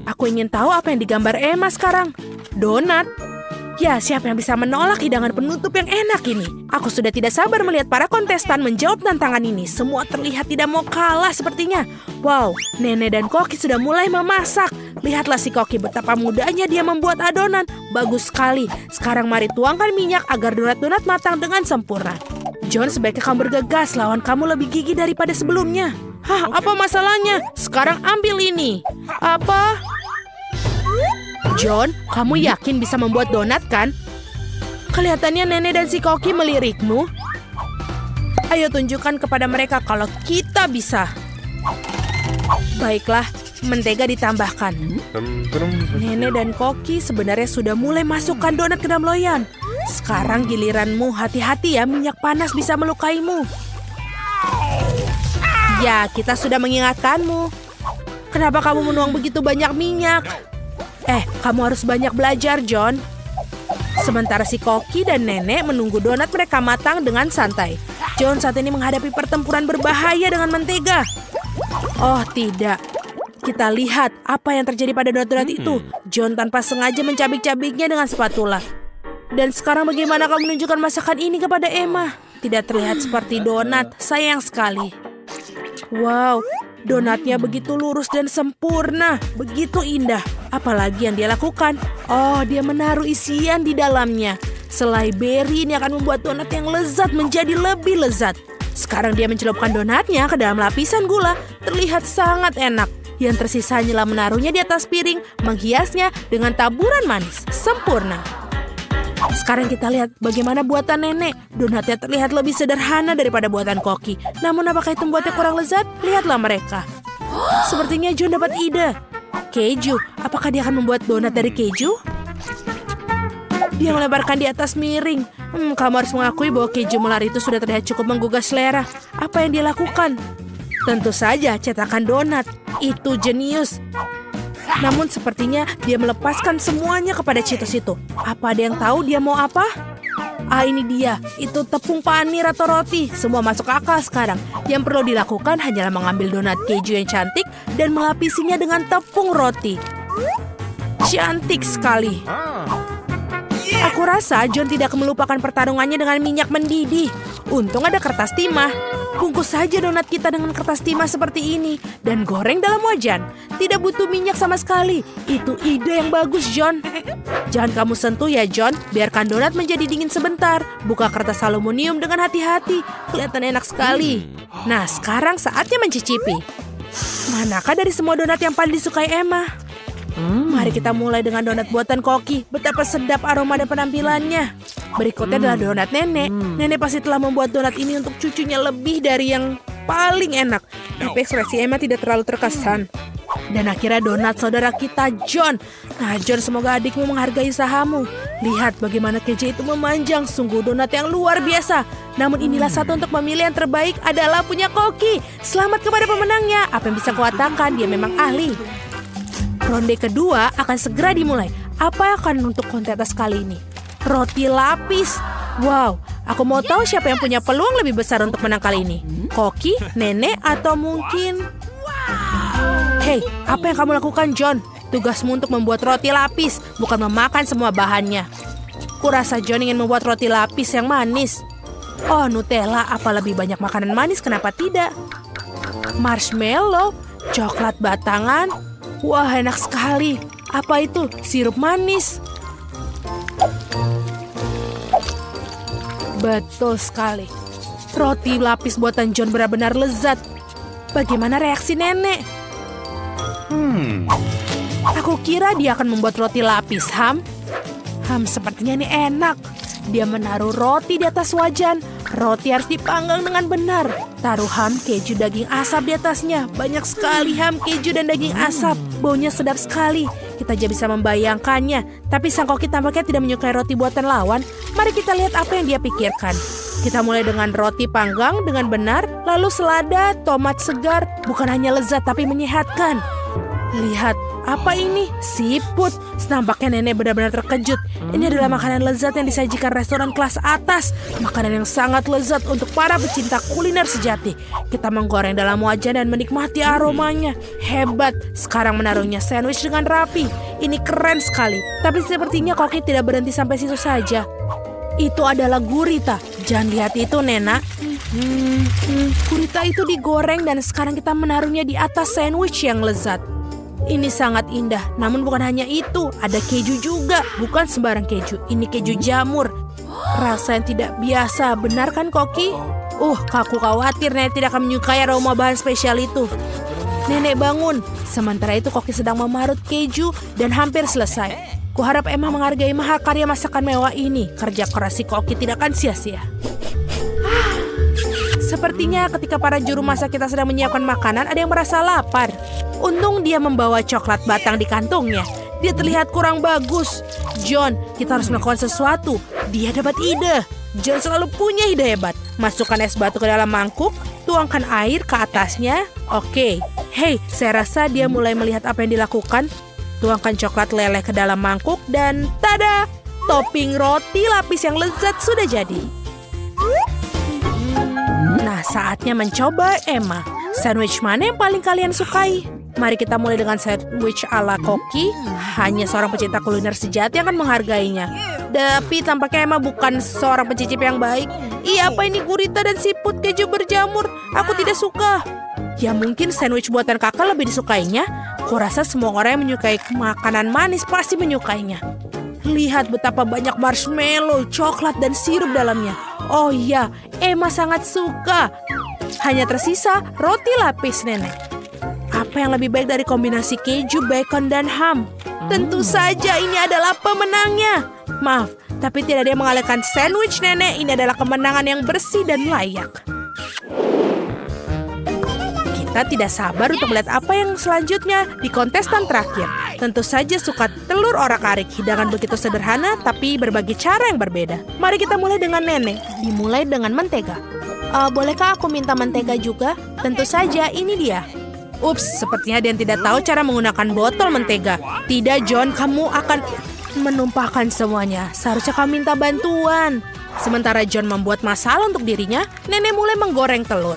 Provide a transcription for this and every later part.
Aku ingin tahu apa yang digambar Emma sekarang. Donat. Ya, siapa yang bisa menolak hidangan penutup yang enak ini? Aku sudah tidak sabar melihat para kontestan menjawab tantangan ini. Semua terlihat tidak mau kalah sepertinya. Wow, Nenek dan Koki sudah mulai memasak. Lihatlah si Koki, betapa mudahnya dia membuat adonan. Bagus sekali. Sekarang mari tuangkan minyak agar donat-donat matang dengan sempurna. John, sebaiknya kamu bergegas. Lawan kamu lebih gigih daripada sebelumnya. Hah, apa masalahnya? Sekarang ambil ini. Apa? John, kamu yakin bisa membuat donat kan? Kelihatannya Nenek dan si Koki melirikmu. Ayo tunjukkan kepada mereka kalau kita bisa. Baiklah, mentega ditambahkan. Nenek dan Koki sebenarnya sudah mulai masukkan donat ke dalam loyang. Sekarang giliranmu, hati-hati ya, minyak panas bisa melukaimu. Ya, kita sudah mengingatkanmu. Kenapa kamu menuang begitu banyak minyak? Kamu harus banyak belajar, John. Sementara si Koki dan Nenek menunggu donat mereka matang dengan santai. John saat ini menghadapi pertempuran berbahaya dengan mentega. Oh, tidak. Kita lihat apa yang terjadi pada donat-donat itu. John tanpa sengaja mencabik-cabiknya dengan spatula. Dan sekarang bagaimana kamu menunjukkan masakan ini kepada Emma? Tidak terlihat seperti donat. Sayang sekali. Wow, donatnya begitu lurus dan sempurna. Begitu indah. Apalagi yang dia lakukan? Oh, dia menaruh isian di dalamnya. Selai beri ini akan membuat donat yang lezat menjadi lebih lezat. Sekarang dia mencelupkan donatnya ke dalam lapisan gula. Terlihat sangat enak. Yang tersisa hanyalah menaruhnya di atas piring, menghiasnya dengan taburan manis. Sempurna. Sekarang kita lihat bagaimana buatan Nenek. Donatnya terlihat lebih sederhana daripada buatan Koki. Namun apakah itu membuatnya kurang lezat? Lihatlah mereka. Sepertinya John dapat ide. Keju. Apakah dia akan membuat donat dari keju? Dia melebarkan di atas miring. Kamu harus mengakui bahwa keju melar itu sudah terlihat cukup menggugah selera. Apa yang dia lakukan? Tentu saja cetakan donat. Itu jenius. Namun sepertinya dia melepaskan semuanya kepada Cheetos itu. Apa ada yang tahu dia mau apa? Ini dia. Itu tepung panir atau roti. Semua masuk akal sekarang. Yang perlu dilakukan hanyalah mengambil donat keju yang cantik dan melapisinya dengan tepung roti. Cantik sekali. Aku rasa John tidak akan melupakan pertarungannya dengan minyak mendidih. Untung ada kertas timah. Bungkus saja donat kita dengan kertas timah seperti ini dan goreng dalam wajan. Tidak butuh minyak sama sekali. Itu ide yang bagus, John. Jangan kamu sentuh ya, John. Biarkan donat menjadi dingin sebentar. Buka kertas aluminium dengan hati-hati. Kelihatan enak sekali. Nah, sekarang saatnya mencicipi. Manakah dari semua donat yang paling disukai Emma? Mari kita mulai dengan donat buatan Koki. Betapa sedap aroma dan penampilannya. Berikutnya adalah donat Nenek. Nenek pasti telah membuat donat ini untuk cucunya lebih dari yang paling enak. Tapi ekspresi Emma tidak terlalu terkesan. Dan akhirnya donat saudara kita, John. Nah, John, semoga adikmu menghargai usahamu. Lihat bagaimana keju itu memanjang. Sungguh donat yang luar biasa. Namun inilah satu untuk memilih yang terbaik adalah punya Koki. Selamat kepada pemenangnya. Apa yang bisa kuatakan, dia memang ahli. Ronde kedua akan segera dimulai. Apa yang akan untuk kontes kali ini? Roti lapis. Wow, aku mau tahu siapa yang punya peluang lebih besar untuk menang kali ini. Koki, Nenek, atau mungkin... Hei, apa yang kamu lakukan, John? Tugasmu untuk membuat roti lapis, bukan memakan semua bahannya. Kurasa John ingin membuat roti lapis yang manis. Oh, Nutella, apa lebih banyak makanan manis, kenapa tidak? Marshmallow, coklat batangan. Wah, enak sekali. Apa itu? Sirup manis. Betul sekali. Roti lapis buatan John benar-benar lezat. Bagaimana reaksi Nenek? Aku kira dia akan membuat roti lapis, sepertinya ini enak. Dia menaruh roti di atas wajan. Roti harus dipanggang dengan benar. Taruh keju daging asap di atasnya. Banyak sekali keju dan daging asap. Baunya sedap sekali. Kita aja bisa membayangkannya. Tapi sang Koki tampaknya tidak menyukai roti buatan lawan. Mari kita lihat apa yang dia pikirkan. Kita mulai dengan roti panggang dengan benar. Lalu selada, tomat segar. Bukan hanya lezat tapi menyehatkan. Lihat, apa ini? Siput. Nampaknya nenek benar-benar terkejut. Ini adalah makanan lezat yang disajikan restoran kelas atas. Makanan yang sangat lezat untuk para pecinta kuliner sejati. Kita menggoreng dalam wajan dan menikmati aromanya. Hebat. Sekarang menaruhnya sandwich dengan rapi. Ini keren sekali. Tapi sepertinya Koki tidak berhenti sampai situ saja. Itu adalah gurita. Jangan lihat itu, Nena. Gurita itu digoreng dan sekarang kita menaruhnya di atas sandwich yang lezat. Ini sangat indah, namun bukan hanya itu. Ada keju juga, bukan sembarang keju. Ini keju jamur. Rasa yang tidak biasa, benar kan Koki? Aku khawatir Nenek tidak akan menyukai aroma bahan spesial itu. Nenek bangun. Sementara itu Koki sedang memarut keju dan hampir selesai. Kuharap Emma menghargai mahakarya masakan mewah ini. Kerja keras si Koki tidak akan sia-sia. Sepertinya ketika para juru masak kita sedang menyiapkan makanan, ada yang merasa lapar. Untung dia membawa coklat batang di kantongnya. Dia terlihat kurang bagus. John, kita harus melakukan sesuatu. Dia dapat ide. John selalu punya ide hebat. Masukkan es batu ke dalam mangkuk, tuangkan air ke atasnya. Oke. Hei, saya rasa dia mulai melihat apa yang dilakukan. Tuangkan coklat leleh ke dalam mangkuk dan tada! Topping roti lapis yang lezat sudah jadi. Nah, saatnya mencoba Emma. Sandwich mana yang paling kalian sukai? Mari kita mulai dengan sandwich ala Koki. Hanya seorang pecinta kuliner sejati yang akan menghargainya. Tapi tampaknya Emma bukan seorang pencicip yang baik. Apa ini gurita dan siput keju berjamur? Aku tidak suka. Ya mungkin sandwich buatan kakak lebih disukainya. Kurasa semua orang yang menyukai makanan manis pasti menyukainya. Lihat betapa banyak marshmallow, coklat, dan sirup dalamnya. Oh iya, Emma sangat suka. Hanya tersisa roti lapis nenek. Apa yang lebih baik dari kombinasi keju, bacon, dan ham? Tentu saja ini adalah pemenangnya. Maaf, tapi tidak ada yang mengalahkan sandwich nenek. Ini adalah kemenangan yang bersih dan layak. Kita tidak sabar untuk melihat apa yang selanjutnya di kontestan terakhir. Tentu saja suka telur orak-arik. Hidangan begitu sederhana tapi berbagai cara yang berbeda. Mari kita mulai dengan nenek. Dimulai dengan mentega. Bolehkah aku minta mentega juga? Tentu saja, ini dia. Ups, sepertinya dia tidak tahu cara menggunakan botol mentega. Tidak, John, kamu akan menumpahkan semuanya. Seharusnya kamu minta bantuan. Sementara John membuat masalah untuk dirinya, nenek mulai menggoreng telur.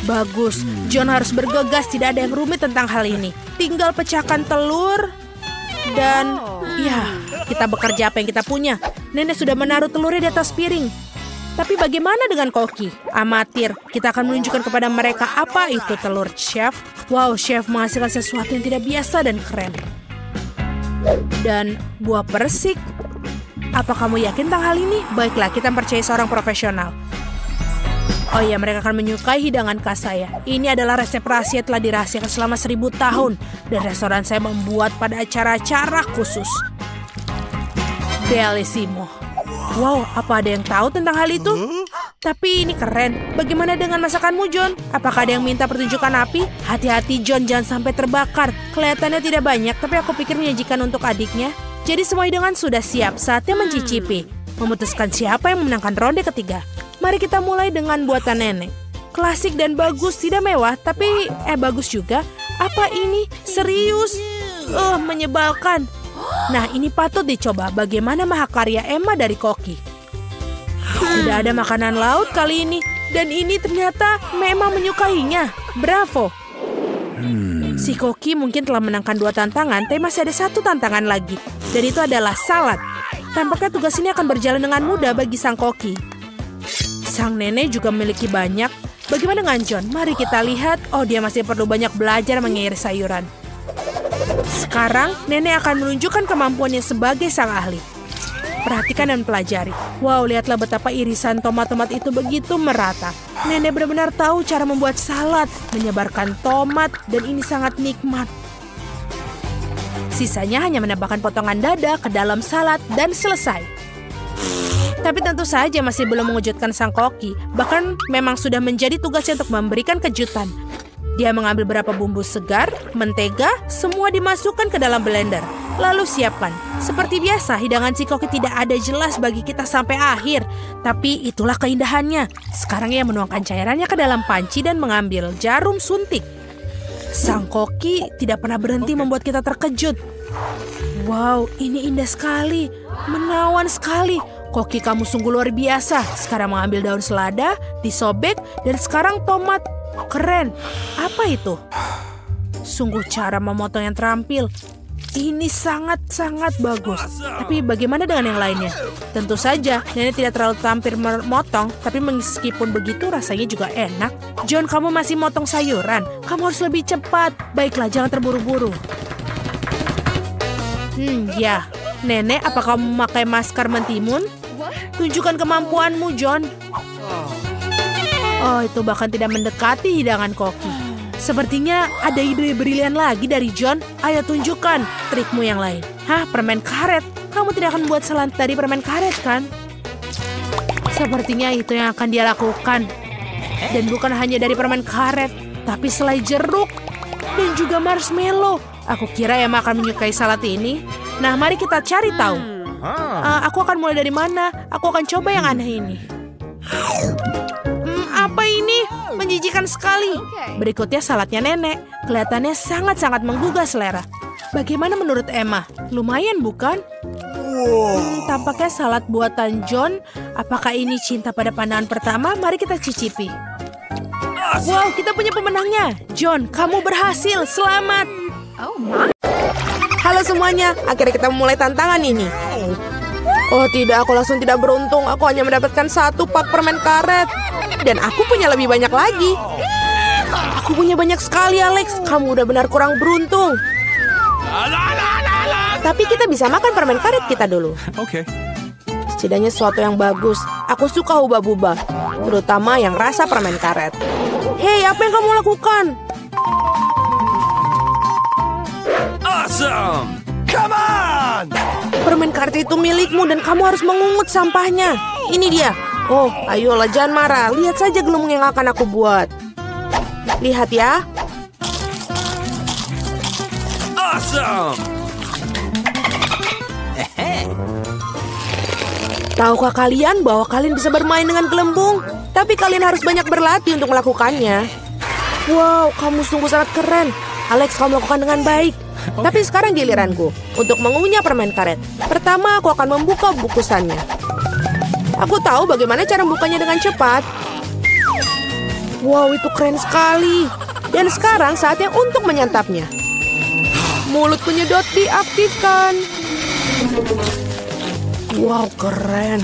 Bagus, John harus bergegas, tidak ada yang rumit tentang hal ini. Tinggal pecahkan telur dan ya, kita bekerja apa yang kita punya. Nenek sudah menaruh telurnya di atas piring. Tapi bagaimana dengan Koki? Amatir, kita akan menunjukkan kepada mereka apa itu telur, Chef. Wow, Chef menghasilkan sesuatu yang tidak biasa dan keren. Dan buah persik. Apa kamu yakin tentang hal ini? Baiklah, kita percaya seorang profesional. Oh iya, mereka akan menyukai hidangan khas saya. Ini adalah resep rahasia telah dirahasiakan selama 1000 tahun. Dan restoran saya membuat pada acara-acara khusus. Bellissimo. Wow, apa ada yang tahu tentang hal itu? Tapi ini keren. Bagaimana dengan masakanmu, John? Apakah ada yang minta pertunjukan api? Hati-hati, John, jangan sampai terbakar. Kelihatannya tidak banyak, tapi aku pikir menyajikan untuk adiknya. Jadi semua hidangan sudah siap, saatnya mencicipi. Memutuskan siapa yang memenangkan ronde ketiga. Mari kita mulai dengan buatan nenek. Klasik dan bagus, tidak mewah, tapi bagus juga. Apa ini? Serius? Menyebalkan. Nah, ini patut dicoba. Bagaimana mahakarya Emma dari Koki? Tidak ada makanan laut kali ini. Dan ini ternyata memang menyukainya. Bravo. Si Koki mungkin telah menangkan 2 tantangan, tapi masih ada 1 tantangan lagi. Dan itu adalah salad. Tampaknya tugas ini akan berjalan dengan mudah bagi sang Koki. Sang nenek juga memiliki banyak. Bagaimana dengan John? Mari kita lihat. Oh, dia masih perlu banyak belajar mengiris sayuran. Sekarang, nenek akan menunjukkan kemampuannya sebagai sang ahli. Perhatikan dan pelajari. Wow, lihatlah betapa irisan tomat-tomat itu begitu merata. Nenek benar-benar tahu cara membuat salad, menyebarkan tomat, dan ini sangat nikmat. Sisanya hanya menambahkan potongan dada ke dalam salad dan selesai. Tapi tentu saja masih belum mengejutkan sang Koki. Bahkan memang sudah menjadi tugasnya untuk memberikan kejutan. Dia mengambil beberapa bumbu segar, mentega, semua dimasukkan ke dalam blender. Lalu siapkan. Seperti biasa, hidangan si Koki tidak ada jelas bagi kita sampai akhir. Tapi itulah keindahannya. Sekarang ia menuangkan cairannya ke dalam panci dan mengambil jarum suntik. Sang koki tidak pernah berhenti membuat kita terkejut. Wow, ini indah sekali. Menawan sekali. Koki kamu sungguh luar biasa. Sekarang mengambil daun selada, disobek, dan sekarang tomat. Keren. Apa itu? Sungguh cara memotong yang terampil. Ini sangat-sangat bagus. Tapi bagaimana dengan yang lainnya? Tentu saja, nenek tidak terlalu tampil memotong, tapi meskipun begitu rasanya juga enak. John, kamu masih motong sayuran. Kamu harus lebih cepat. Baiklah, jangan terburu-buru. Ya. Nenek, apa kamu memakai maskar mentimun? Tunjukkan kemampuanmu, John. Oh, itu bahkan tidak mendekati hidangan koki. Sepertinya ada ide brilian lagi dari John. Ayo tunjukkan trikmu yang lain. Hah, permen karet? Kamu tidak akan membuat salad dari permen karet, kan? Sepertinya itu yang akan dia lakukan. Dan bukan hanya dari permen karet, tapi selai jeruk dan juga marshmallow. Aku kira Emma akan menyukai salad ini. Nah, mari kita cari tahu. Aku akan mulai dari mana? Aku akan coba yang aneh ini. Apa ini? Menjijikan sekali. Berikutnya saladnya nenek. Kelihatannya sangat-sangat menggugah selera. Bagaimana menurut Emma? Lumayan bukan? Tampaknya salad buatan John. Apakah ini cinta pada pandangan pertama? Mari kita cicipi. Wow, kita punya pemenangnya. John, kamu berhasil. Selamat. Halo semuanya, akhirnya kita memulai tantangan ini. Oh tidak, aku langsung tidak beruntung. Aku hanya mendapatkan 1 pak permen karet. Dan aku punya lebih banyak lagi. Aku punya banyak sekali, Alex. Kamu udah benar kurang beruntung. Tapi kita bisa makan permen karet kita dulu. Oke. Setidaknya sesuatu yang bagus. Aku suka hubah-bubah, terutama yang rasa permen karet. Hei, apa yang kamu lakukan? Awesome! Come on! Permen karet itu milikmu dan kamu harus mengungut sampahnya. Ini dia. Oh, ayolah jangan marah. Lihat saja gelembung yang akan aku buat. Lihat ya. Awesome! Tahukah kalian bahwa kalian bisa bermain dengan gelembung? Tapi kalian harus banyak berlatih untuk melakukannya. Wow, kamu sungguh sangat keren. Alex, kamu melakukan dengan baik. Tapi sekarang giliranku untuk mengunyah permen karet. Pertama, aku akan membuka bungkusannya. Aku tahu bagaimana cara membukanya dengan cepat. Wow, itu keren sekali. Dan sekarang saatnya untuk menyantapnya. Mulut penyedot diaktifkan. Wow, keren.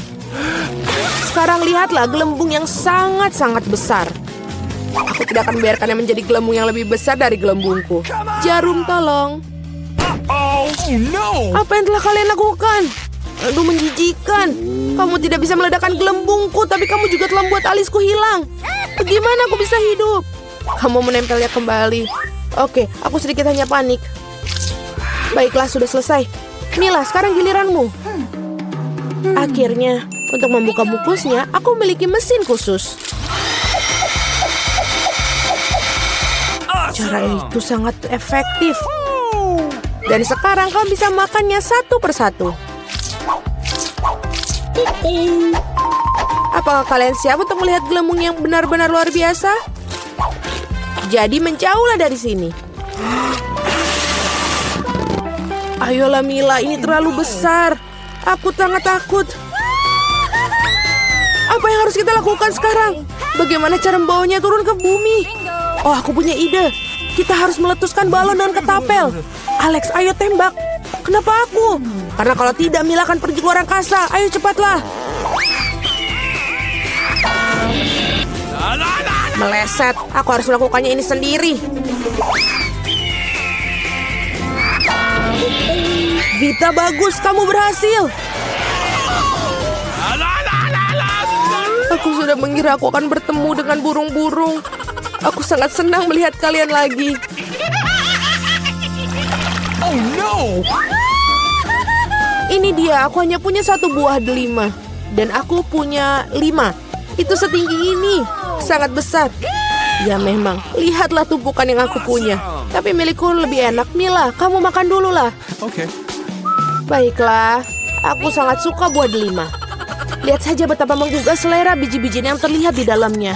Sekarang lihatlah gelembung yang sangat-sangat besar. Aku tidak akan membiarkannya menjadi gelembung yang lebih besar dari gelembungku. Jarum, tolong. Oh no! Apa yang telah kalian lakukan? Aduh, menjijikan. Kamu tidak bisa meledakkan gelembungku, tapi kamu juga telah membuat alisku hilang. Bagaimana aku bisa hidup? Kamu menempelnya kembali. Oke, aku sedikit hanya panik. Baiklah, sudah selesai. Mila, sekarang giliranmu. Akhirnya, untuk membuka bungkusnya, aku memiliki mesin khusus. Cara itu sangat efektif. Dan sekarang kamu bisa makannya satu persatu. Apakah kalian siap untuk melihat gelembung yang benar-benar luar biasa? Jadi menjauhlah dari sini. Ayolah Mila, ini terlalu besar. Aku sangat takut. Apa yang harus kita lakukan sekarang? Bagaimana cara membawanya turun ke bumi? Oh, aku punya ide. Kita harus meletuskan balon dengan ketapel. Alex, ayo tembak. Kenapa aku? Karena kalau tidak, Mila akan pergi ke luar angkasa. Ayo cepatlah. Meleset. Aku harus melakukannya ini sendiri. Vita, bagus. Kamu berhasil. Aku sudah mengira aku akan bertemu dengan burung-burung. Aku sangat senang melihat kalian lagi. Oh no! Ini dia, aku hanya punya 1 buah delima. Dan aku punya 5. Itu setinggi ini. Sangat besar. Ya memang, lihatlah tumpukan yang aku punya. Tapi milikku lebih enak. Mila, kamu makan dulu lah. Oke. Baiklah, aku sangat suka buah delima. Lihat saja betapa menggugah selera biji-bijian yang terlihat di dalamnya.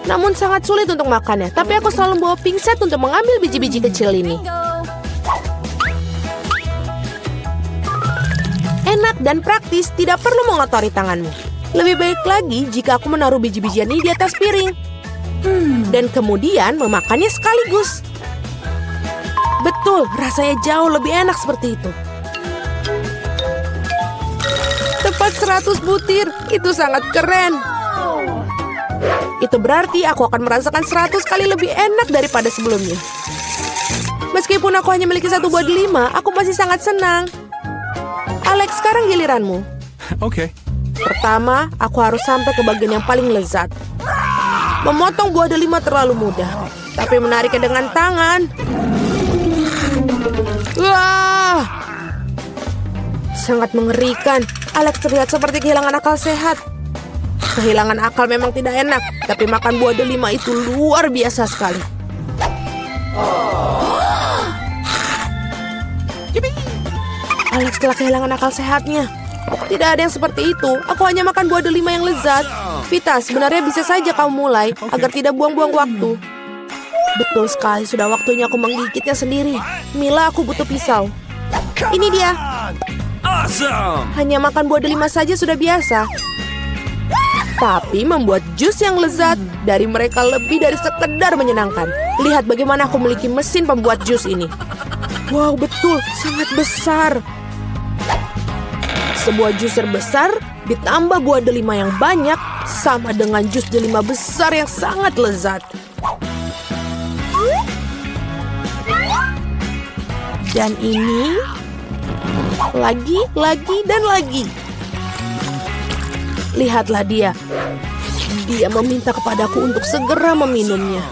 namun sangat sulit untuk makannya. Tapi aku selalu membawa pingset untuk mengambil biji-biji kecil ini. Enak dan praktis, tidak perlu mengotori tanganmu. Lebih baik lagi jika aku menaruh biji-bijian ini di atas piring. Dan kemudian memakannya sekaligus. Betul, rasanya jauh lebih enak seperti itu. Tepat 100 butir, itu sangat keren. Itu berarti aku akan merasakan 100 kali lebih enak daripada sebelumnya. Meskipun aku hanya memiliki 1 buah delima, aku masih sangat senang. Alex, sekarang giliranmu. Okay. Pertama, aku harus sampai ke bagian yang paling lezat. Memotong buah delima terlalu mudah, tapi menariknya dengan tangan. Wah! Sangat mengerikan. Alex terlihat seperti kehilangan akal sehat. Kehilangan akal memang tidak enak, tapi makan buah delima itu luar biasa sekali. Alex telah kehilangan akal sehatnya. Tidak ada yang seperti itu. Aku hanya makan buah delima yang lezat. Vita, sebenarnya bisa saja kamu mulai agar tidak buang-buang waktu. Betul sekali, sudah waktunya aku menggigitnya sendiri. Mila, aku butuh pisau. Ini dia. Awesome! Hanya makan buah delima saja sudah biasa. Tapi membuat jus yang lezat dari mereka lebih dari sekedar menyenangkan. Lihat bagaimana aku memiliki mesin pembuat jus ini. Wow, betul, sangat besar. Sebuah juicer besar ditambah buah delima yang banyak sama dengan jus delima besar yang sangat lezat. Dan ini lagi dan lagi. Lihatlah dia. Dia meminta kepadaku untuk segera meminumnya.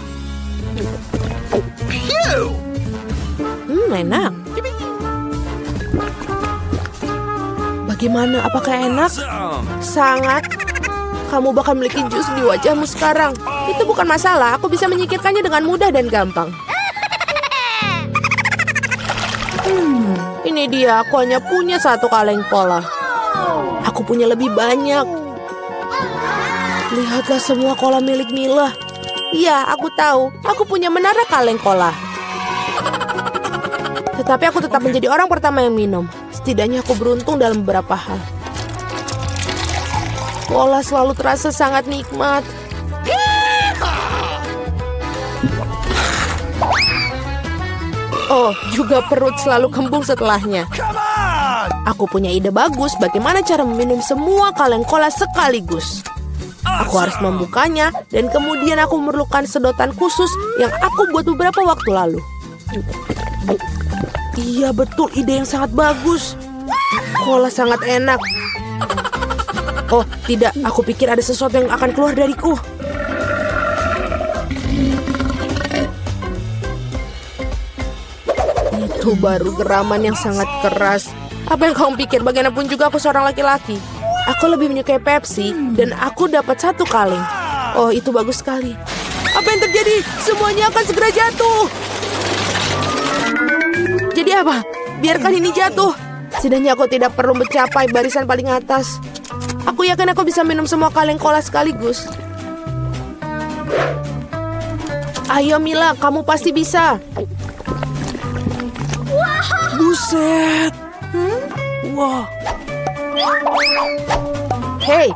Enak. Bagaimana? Apakah enak? Sangat. Kamu bakal memiliki jus di wajahmu sekarang. Itu bukan masalah. Aku bisa menyingkirkannya dengan mudah dan gampang. Ini dia. Aku hanya punya 1 kaleng cola. Aku punya lebih banyak. Lihatlah semua cola milik Mila. Iya, aku tahu. Aku punya menara kaleng cola. Tetapi aku tetap menjadi orang pertama yang minum. Setidaknya aku beruntung dalam beberapa hal. Cola selalu terasa sangat nikmat. Oh, juga perut selalu kembung setelahnya. Aku punya ide bagus bagaimana cara meminum semua kaleng cola sekaligus. Aku harus membukanya dan kemudian aku memerlukan sedotan khusus yang aku buat beberapa waktu lalu. Iya, betul, ide yang sangat bagus. Cola sangat enak. Oh, tidak, aku pikir ada sesuatu yang akan keluar dariku. Itu baru geraman yang sangat keras. Apa yang kamu pikir? Bagaimanapun juga aku seorang laki-laki. Aku lebih menyukai Pepsi dan aku dapat 1 kaleng. Oh, itu bagus sekali. Apa yang terjadi? Semuanya akan segera jatuh. Jadi apa? Biarkan ini jatuh. Setidaknya aku tidak perlu mencapai barisan paling atas. Aku yakin aku bisa minum semua kaleng cola sekaligus. Ayo Mila, kamu pasti bisa. Buset. Wah. Hei,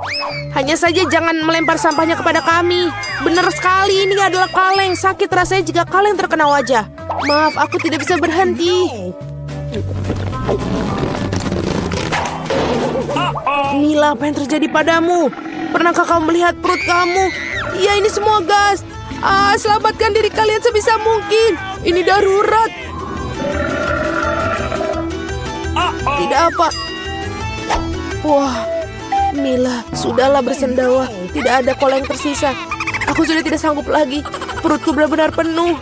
hanya saja jangan melempar sampahnya kepada kami. Benar sekali, ini adalah kaleng. Sakit rasanya jika kaleng terkena wajah. Maaf, aku tidak bisa berhenti. Mila, apa yang terjadi padamu? Pernahkah kamu melihat perut kamu? Iya, ini semua gas. Selamatkan diri kalian sebisa mungkin. Ini darurat. Tidak apa. Wah, Mila, sudahlah bersendawa. Tidak ada cola yang tersisa. Aku sudah tidak sanggup lagi. Perutku benar-benar penuh.